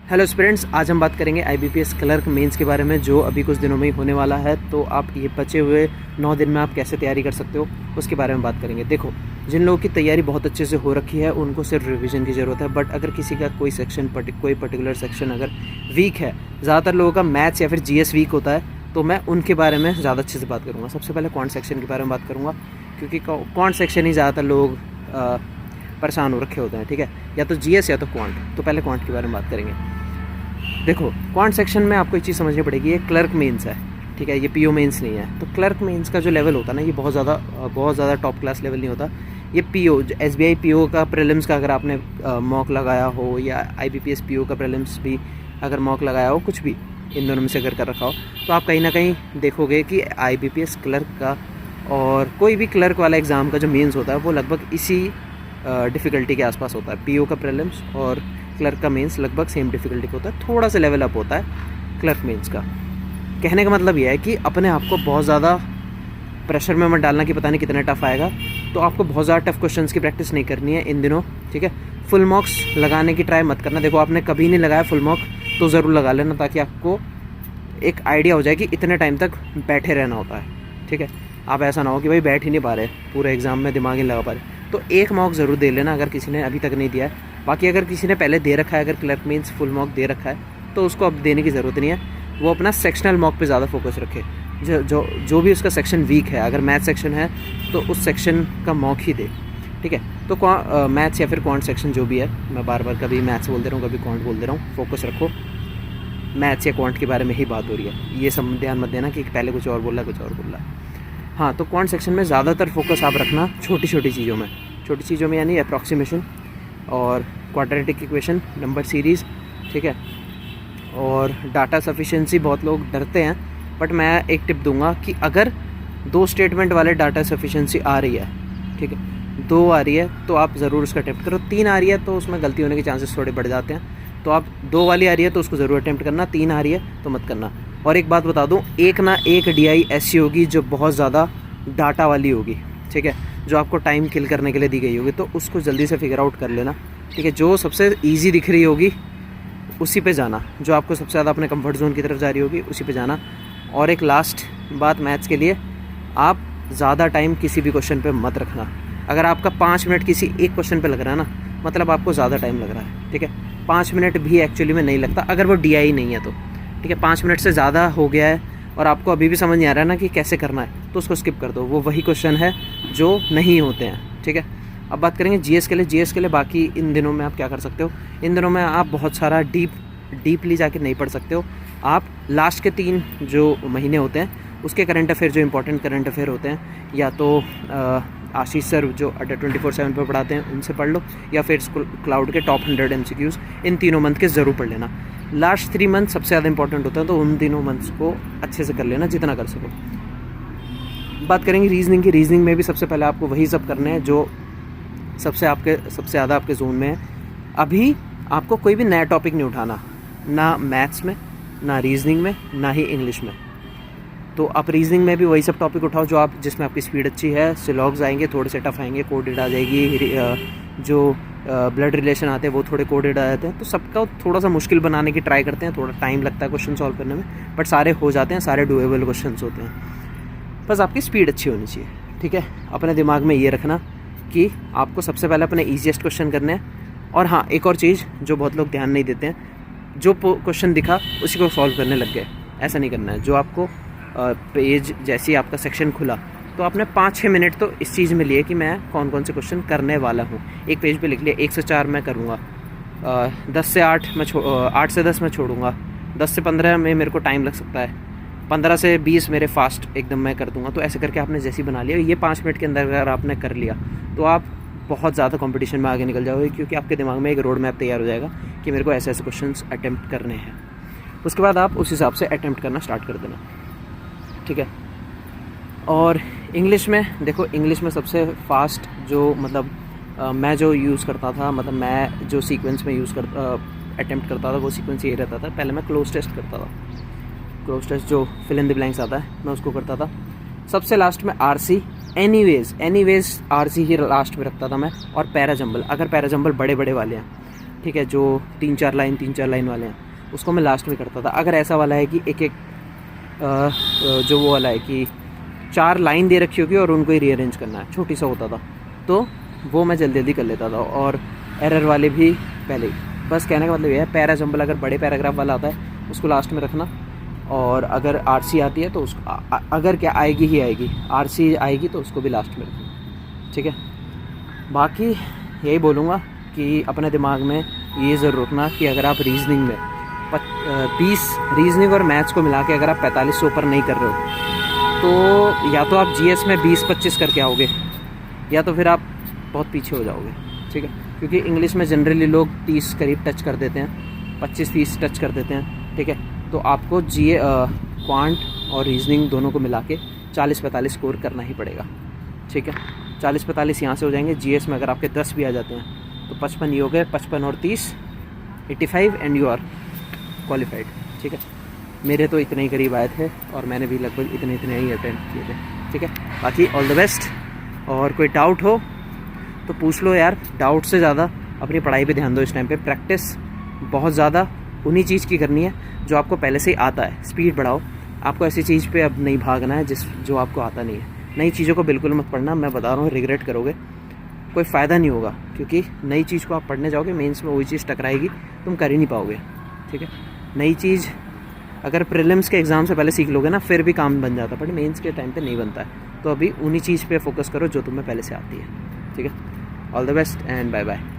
Hello students, आज हम बात करेंगे आईबीपीएस क्लर्क मेंस के बारे में जो अभी कुछ दिनों में ही होने वाला है। तो आप ये बचे हुए 9 दिन में आप कैसे तैयारी कर सकते हो उसके बारे में बात करेंगे। देखो, जिन लोगों की तैयारी बहुत अच्छे से हो रखी है उनको सिर्फ रिवीजन की ज़रूरत है। बट अगर किसी का कोई सेक्शन कोई पर्टिकुलर सेक्शन अगर वीक है, ज़्यादातर लोगों का मैथ्स या फिर जीएस वीक होता है, तो मैं उनके बारे में ज़्यादा अच्छे से बात करूँगा। सबसे पहले क्वांट सेक्शन के बारे में बात करूँगा, क्योंकि क्वांट सेक्शन ही ज़्यादातर लोग परेशान हो रखे होते हैं। ठीक है, या तो जीएस या तो क्वांट। तो पहले क्वांट के बारे में बात करेंगे। देखो, क्वांट सेक्शन में आपको एक चीज़ समझनी पड़ेगी, ये क्लर्क मेंस है। ठीक है, ये पीओ मेंस नहीं है। तो क्लर्क मेंस का जो लेवल होता है ना, ये बहुत ज़्यादा टॉप क्लास लेवल नहीं होता। ये पीओ एसबीआई पीओ का प्रीलिम्स का अगर आपने मॉक लगाया हो, या आईबीपीएस पीओ का प्रीलिम्स भी अगर मॉक लगाया हो, कुछ भी इन दोनों में से अगर कर रखा हो, तो आप कहीं ना कहीं देखोगे कि आईबीपीएस क्लर्क का और कोई भी क्लर्क वाला एग्ज़ाम का जो मेंस होता है वो लगभग इसी डिफ़िकल्टी के आसपास होता है। पीओ का प्रीलिम्स और क्लर्क का मेंस लगभग सेम डिफ़िकल्टी का होता है, थोड़ा सा लेवल अप होता है क्लर्क मेंस का। कहने का मतलब यह है कि अपने आप को बहुत ज़्यादा प्रेशर में मत डालना कि पता नहीं कितना टफ आएगा। तो आपको बहुत ज़्यादा टफ क्वेश्चंस की प्रैक्टिस नहीं करनी है इन दिनों। ठीक है, फुल मॉक्स लगाने की ट्राई मत करना। देखो, आपने कभी नहीं लगाया फुल मॉक तो ज़रूर लगा लेना, ताकि आपको एक आइडिया हो जाए कि इतने टाइम तक बैठे रहना होता है। ठीक है, आप ऐसा ना हो कि भाई बैठ ही नहीं पा रहे, पूरे एग्ज़ाम में दिमाग ही नहीं लगा पा रहे। तो एक मॉक ज़रूर दे लेना अगर किसी ने अभी तक नहीं दिया है। बाकी अगर किसी ने पहले दे रखा है, अगर क्लर्क मेंस फुल मॉक दे रखा है, तो उसको अब देने की ज़रूरत नहीं है। वो अपना सेक्शनल मॉक पे ज़्यादा फोकस रखे। जो भी उसका सेक्शन वीक है, अगर मैथ सेक्शन है तो उस सेक्शन का मॉक ही दे। ठीक है, तो मैथ्स या फिर क्वांट सेक्शन जो भी है, मैं बार बार कभी मैथ्स बोल दे रहा हूँ, कभी क्वांट बोल दे रहा हूँ, फोकस रखो। मैथ्स या क्वांट के बारे में ही बात हो रही है, ये सब ध्यान मत देना कि पहले कुछ और बोल रहा है, कुछ और बोल रहा है। हाँ, तो क्वांट सेक्शन में ज़्यादातर फोकस आप रखना छोटी छोटी चीज़ों में यानी अप्रॉक्सीमेशन और क्वाड्रेटिक इक्वेशन, नंबर सीरीज़। ठीक है, और डाटा सफिशिएंसी बहुत लोग डरते हैं, बट मैं एक टिप दूंगा कि अगर 2 स्टेटमेंट वाले डाटा सफिशिएंसी आ रही है, ठीक है, 2 आ रही है तो आप ज़रूर उसका अटैम्प्ट करो। 3 आ रही है तो उसमें गलती होने के चांसेस थोड़े बढ़ जाते हैं। तो आप 2 वाली आ रही है तो उसको ज़रूर अटैम्प्ट करना, 3 आ रही है तो मत करना। और एक बात बता दूँ, एक ना एक DI ऐसी होगी जो बहुत ज़्यादा डाटा वाली होगी। ठीक है, जो आपको टाइम किल करने के लिए दी गई होगी, तो उसको जल्दी से फिगर आउट कर लेना। ठीक है, जो सबसे ईजी दिख रही होगी उसी पे जाना, जो आपको सबसे ज़्यादा अपने कंफर्ट जोन की तरफ जा रही होगी उसी पे जाना। और एक लास्ट बात मैथ्स के लिए, आप ज़्यादा टाइम किसी भी क्वेश्चन पे मत रखना। अगर आपका 5 मिनट किसी एक क्वेश्चन पे लग रहा है ना, मतलब आपको ज़्यादा टाइम लग रहा है। ठीक है, 5 मिनट भी एक्चुअली में नहीं लगता अगर वो DI नहीं है तो। ठीक है, 5 मिनट से ज़्यादा हो गया है और आपको अभी भी समझ नहीं आ रहा है ना कि कैसे करना है, तो उसको स्किप कर दो। वो वही क्वेश्चन है जो नहीं होते हैं। ठीक है, अब बात करेंगे जीएस के लिए। जीएस के लिए बाकी इन दिनों में आप क्या कर सकते हो, इन दिनों में आप बहुत सारा डीपली जाके नहीं पढ़ सकते हो। आप लास्ट के 3 जो महीने होते हैं उसके करंट अफेयर, जो इंपॉर्टेंट करंट अफेयर होते हैं, या तो आशीष सर जो अड्डा 24/7 पर पढ़ाते हैं उनसे पढ़ लो, या फिर क्लाउड के टॉप 100 MCQs इन तीनों मंथ के ज़रूर पढ़ लेना। लास्ट 3 मंथ सबसे ज़्यादा इंपॉर्टेंट होता है, तो उन तीनों मंथ्स को अच्छे से कर लेना जितना कर सको। बात करेंगे रीजनिंग की। रीजनिंग में भी सबसे पहले आपको वही सब करने हैं जो सबसे ज़्यादा आपके जोन में है। अभी आपको कोई भी नया टॉपिक नहीं उठाना, ना मैथ्स में, ना रीजनिंग में, ना ही इंग्लिश में। तो आप रीजनिंग में भी वही सब टॉपिक उठाओ जिसमें आपकी स्पीड अच्छी है। सिलॉग्स आएंगे, थोड़े से टफ आएंगे, कोडेड आ जाएगी। जो ब्लड रिलेशन आते हैं वो थोड़े कोडेड आ जाते हैं। तो सबका थोड़ा सा मुश्किल बनाने की ट्राई करते हैं, थोड़ा टाइम लगता है क्वेश्चन सॉल्व करने में, बट सारे हो जाते हैं, सारे डूएबल क्वेश्चन होते हैं। बस आपकी स्पीड अच्छी होनी चाहिए। ठीक है, अपने दिमाग में ये रखना कि आपको सबसे पहले अपने ईजीएस्ट क्वेश्चन करने हैं। और हाँ, एक और चीज़ जो बहुत लोग ध्यान नहीं देते हैं, जो क्वेश्चन दिखा उसी को सॉल्व करने लग गए, ऐसा नहीं करना है। जो आपको पेज जैसे ही आपका सेक्शन खुला तो आपने 5-6 मिनट तो इस चीज़ में लिए कि मैं कौन कौन से क्वेश्चन करने वाला हूँ। एक पेज पे लिख लिया 1 से 4 मैं करूँगा, 10 से 8 मैं 8 से 10 मैं छोड़ूंगा, 10 से 15 में मेरे को टाइम लग सकता है, 15 से 20 मेरे फास्ट एकदम मैं कर दूँगा। तो ऐसे करके आपने जैसे ही बना लिया, ये 5 मिनट के अंदर अगर आपने कर लिया तो आप बहुत ज़्यादा कंपटीशन में आगे निकल जाओगे, क्योंकि आपके दिमाग में एक रोड मैप तैयार हो जाएगा कि मेरे को ऐसे ऐसे क्वेश्चंस अटैम्प्ट करने हैं। उसके बाद आप उस हिसाब से अटैम्प्ट करना स्टार्ट कर देना। ठीक है, और इंग्लिश में देखो, इंग्लिश में सबसे फास्ट जो मतलब मैं जो यूज़ करता था, मतलब मैं जो सीक्वेंस में अटैम्प्ट करता था, वो सीक्वेंस ये रहता था। पहले मैं क्लोज टेस्ट करता था, क्लोज टेस्ट जो फिल इन द ब्लैंक्स आता है मैं उसको करता था। सबसे लास्ट में RC, एनीवेज RC ही लास्ट में रखता था मैं। और पैराजंबल, अगर पैराजंबल बड़े बड़े वाले हैं, ठीक है, जो 3-4 लाइन वाले हैं, उसको मैं लास्ट में करता था। अगर ऐसा वाला है कि एक जो वो वाला है कि 4 लाइन दे रखी होगी और उनको ही रीअरेंज करना है, छोटी सा होता था, तो वो मैं जल्दी कर लेता था। और एरर वाले भी पहले ही। बस कहने का मतलब ये है, पैरा जंबल अगर बड़े पैराग्राफ वाला आता है उसको लास्ट में रखना, और अगर आरसी आती है तो उसको अगर क्या आएगी ही आएगी, आरसी आएगी तो उसको भी लास्ट में रखना, ठीक है। बाकी यही बोलूँगा कि अपने दिमाग में ये ज़रूर रखना कि अगर आप रीजनिंग में 20 रीजनिंग और मैथ्स को मिला के अगर आप 45 से ऊपर नहीं कर रहे हो, तो या तो आप जीएस में 20-25 करके आओगे, या तो फिर आप बहुत पीछे हो जाओगे, ठीक है। क्योंकि इंग्लिश में जनरली लोग 30 करीब टच कर देते हैं, 25-30 टच कर देते हैं, ठीक है। तो आपको जीए क्वांट और रीजनिंग दोनों को मिला के 40-45 स्कोर करना ही पड़ेगा, ठीक है। 40-45 यहाँ से हो जाएंगे। जीएस में अगर आपके 10 भी आ जाते हैं तो 55 ये हो गए, 55 और 30 85 एंड यू आर क्वालिफाइड, ठीक है। मेरे तो इतने ही करीब आए थे और मैंने भी लगभग इतने ही अटेम्प्ट किए थे, ठीक है। बाकी ऑल द बेस्ट। और कोई डाउट हो तो पूछ लो यार, डाउट से ज़्यादा अपनी पढ़ाई पे ध्यान दो इस टाइम पे। प्रैक्टिस बहुत ज़्यादा उन्हीं चीज़ की करनी है जो आपको पहले से ही आता है। स्पीड बढ़ाओ, आपको ऐसी चीज़ पे अब नहीं भागना है जो आपको आता नहीं है। नई चीज़ों को बिल्कुल मत पढ़ना, मैं बता रहा हूँ, रिग्रेट करोगे, कोई फ़ायदा नहीं होगा। क्योंकि नई चीज़ को आप पढ़ने जाओगे, मेंस में वही चीज़ टकराएगी, तुम कर ही नहीं पाओगे, ठीक है। नई चीज़ अगर प्रीलिम्स के एग्ज़ाम से पहले सीख लोगे ना, फिर भी काम बन जाता है, बट मेंस के टाइम पे नहीं बनता है। तो अभी उन्हीं चीज़ पे फोकस करो जो तुम्हें पहले से आती है, ठीक है। All the best and bye bye.